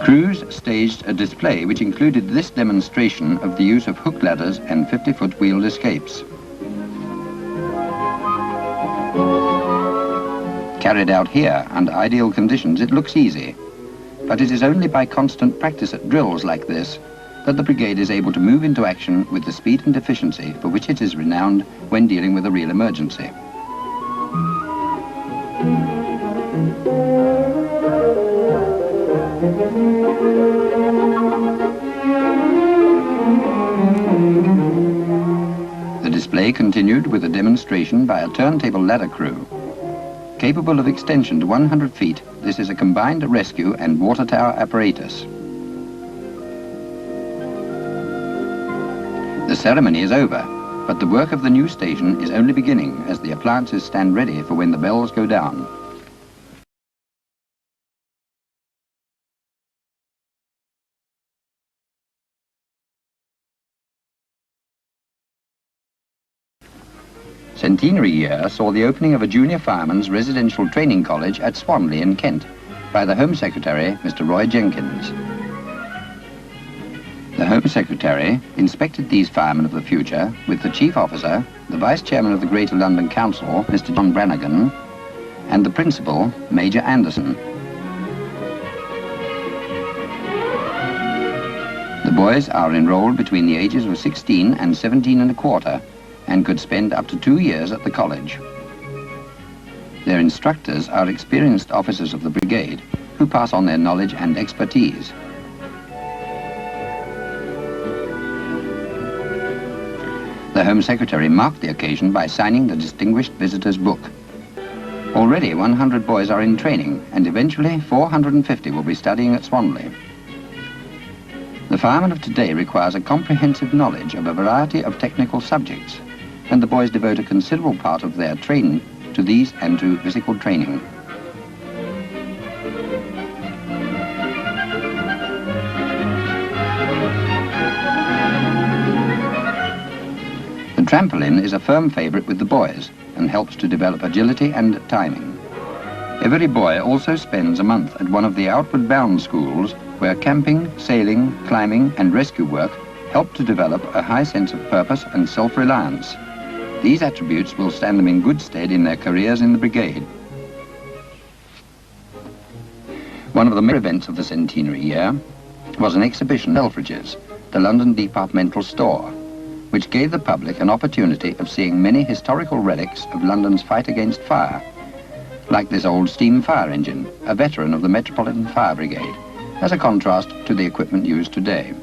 Crews staged a display which included this demonstration of the use of hook ladders and 50-foot wheeled escapes. Carried out here under ideal conditions, it looks easy, but it is only by constant practice at drills like this that the brigade is able to move into action with the speed and efficiency for which it is renowned when dealing with a real emergency. The display continued with a demonstration by a turntable ladder crew. Capable of extension to 100 feet, this is a combined rescue and water tower apparatus. The ceremony is over, but the work of the new station is only beginning as the appliances stand ready for when the bells go down. Centenary Year saw the opening of a junior fireman's residential training college at Swanley in Kent by the Home Secretary, Mr. Roy Jenkins. The Home Secretary inspected these firemen of the future with the Chief Officer, the Vice Chairman of the Greater London Council, Mr. John Brannigan, and the Principal, Major Anderson. The boys are enrolled between the ages of 16 and 17 and a quarter and could spend up to 2 years at the college. Their instructors are experienced officers of the brigade who pass on their knowledge and expertise. The Home Secretary marked the occasion by signing the Distinguished Visitors Book. Already 100 boys are in training, and eventually 450 will be studying at Swanley. The fireman of today requires a comprehensive knowledge of a variety of technical subjects, and the boys devote a considerable part of their training to these and to physical training. The trampoline is a firm favorite with the boys and helps to develop agility and timing. Every boy also spends a month at one of the outward bound schools where camping, sailing, climbing and rescue work help to develop a high sense of purpose and self-reliance. These attributes will stand them in good stead in their careers in the brigade. One of the main events of the Centenary Year was an exhibition at Selfridge's, the London departmental store, which gave the public an opportunity of seeing many historical relics of London's fight against fire, like this old steam fire engine, a veteran of the Metropolitan Fire Brigade, as a contrast to the equipment used today.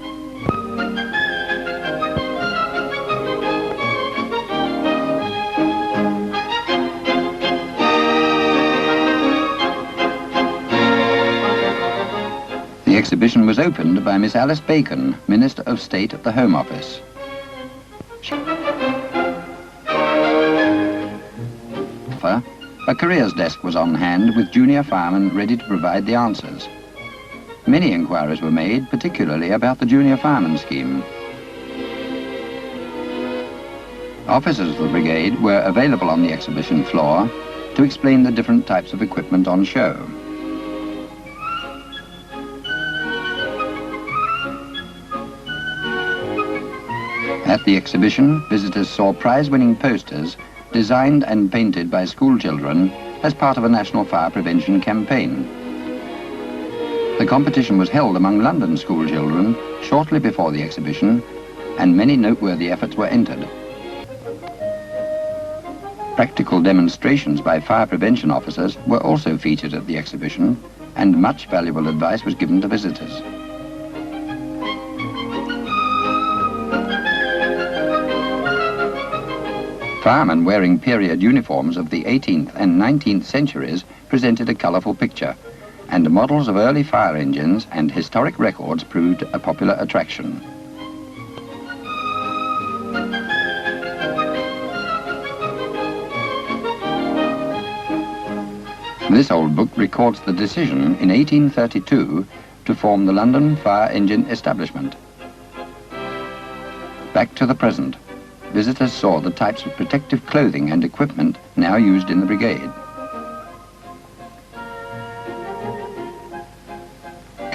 The exhibition was opened by Miss Alice Bacon, Minister of State at the Home Office. A careers desk was on hand with junior firemen ready to provide the answers. Many inquiries were made, particularly about the junior fireman scheme. Officers of the brigade were available on the exhibition floor to explain the different types of equipment on show. At the exhibition, visitors saw prize-winning posters designed and painted by school children as part of a national fire prevention campaign. The competition was held among London school children shortly before the exhibition, and many noteworthy efforts were entered. Practical demonstrations by fire prevention officers were also featured at the exhibition, and much valuable advice was given to visitors. Firemen wearing period uniforms of the 18th and 19th centuries presented a colourful picture, and models of early fire engines and historic records proved a popular attraction. This old book records the decision in 1832 to form the London Fire Engine Establishment. Back to the present, visitors saw the types of protective clothing and equipment now used in the brigade.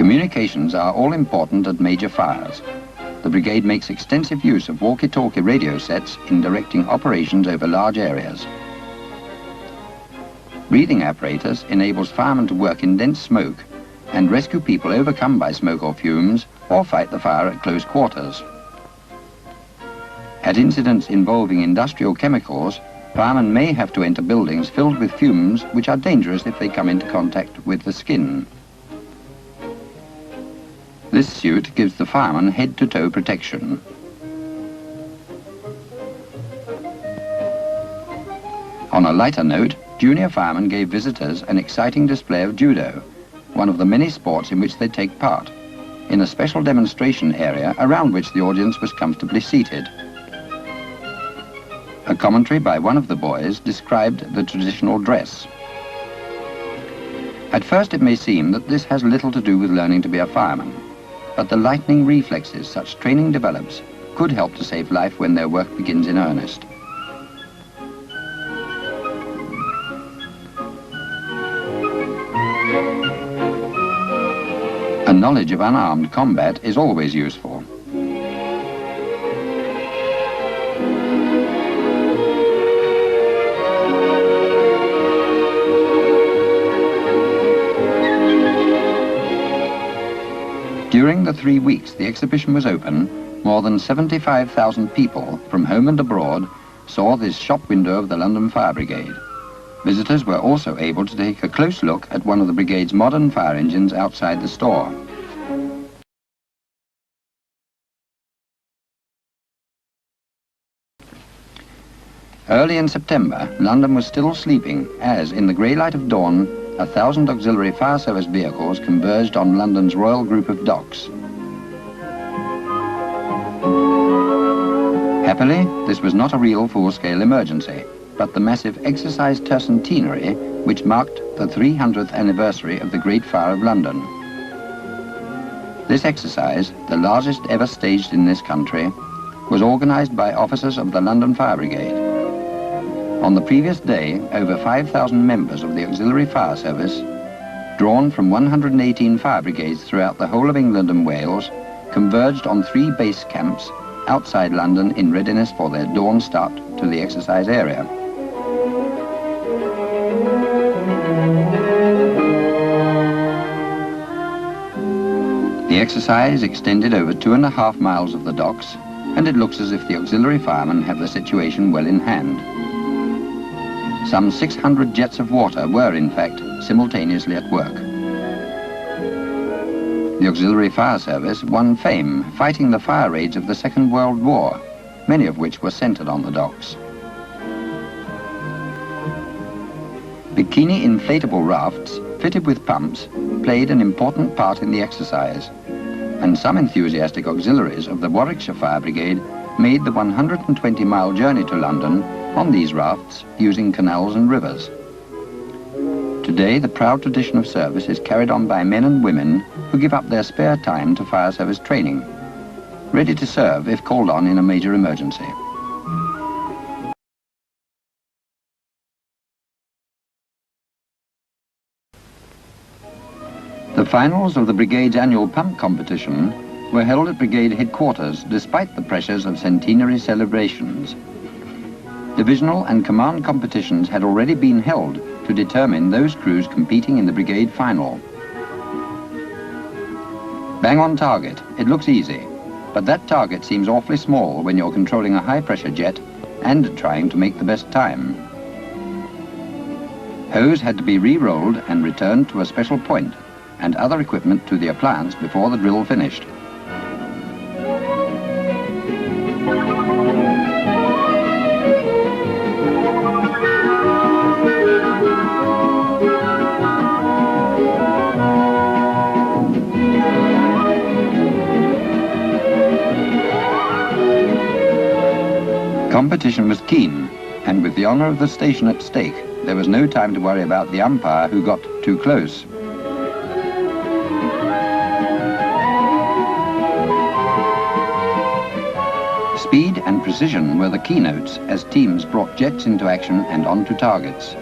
Communications are all important at major fires. The brigade makes extensive use of walkie-talkie radio sets in directing operations over large areas. Breathing apparatus enables firemen to work in dense smoke and rescue people overcome by smoke or fumes, or fight the fire at close quarters. At incidents involving industrial chemicals, firemen may have to enter buildings filled with fumes which are dangerous if they come into contact with the skin. This suit gives the fireman head-to-toe protection. On a lighter note, junior firemen gave visitors an exciting display of judo, one of the many sports in which they take part, in a special demonstration area around which the audience was comfortably seated. A commentary by one of the boys described the traditional dress. At first it may seem that this has little to do with learning to be a fireman, but the lightning reflexes such training develops could help to save life when their work begins in earnest. A knowledge of unarmed combat is always useful. During the 3 weeks the exhibition was open, more than 75,000 people from home and abroad saw this shop window of the London Fire Brigade. Visitors were also able to take a close look at one of the brigade's modern fire engines outside the store. Early in September, London was still sleeping as, in the grey light of dawn, 1,000 auxiliary fire service vehicles converged on London's Royal Group of docks. Happily, this was not a real full-scale emergency, but the massive exercise tercentenary which marked the 300th anniversary of the Great Fire of London. This exercise, the largest ever staged in this country, was organised by officers of the London Fire Brigade. On the previous day, over 5,000 members of the Auxiliary Fire Service, drawn from 118 fire brigades throughout the whole of England and Wales, converged on 3 base camps outside London in readiness for their dawn start to the exercise area. The exercise extended over 2.5 miles of the docks, and it looks as if the auxiliary firemen have the situation well in hand. Some 600 jets of water were, in fact, simultaneously at work. The Auxiliary Fire Service won fame fighting the fire raids of the Second World War, many of which were centred on the docks. Bikini inflatable rafts, fitted with pumps, played an important part in the exercise, and some enthusiastic auxiliaries of the Warwickshire Fire Brigade made the 120-mile journey to London on these rafts using canals and rivers. Today, the proud tradition of service is carried on by men and women who give up their spare time to fire service training, ready to serve if called on in a major emergency. The finals of the brigade's annual pump competition were held at brigade headquarters despite the pressures of centenary celebrations. Divisional and command competitions had already been held to determine those crews competing in the brigade final. Bang on target, it looks easy, but that target seems awfully small when you're controlling a high-pressure jet and trying to make the best time. Hose had to be re-rolled and returned to a special point, and other equipment to the appliance before the drill finished. Competition was keen, and with the honour of the station at stake, there was no time to worry about the umpire who got too close. Speed and precision were the keynotes as teams brought jets into action and onto targets.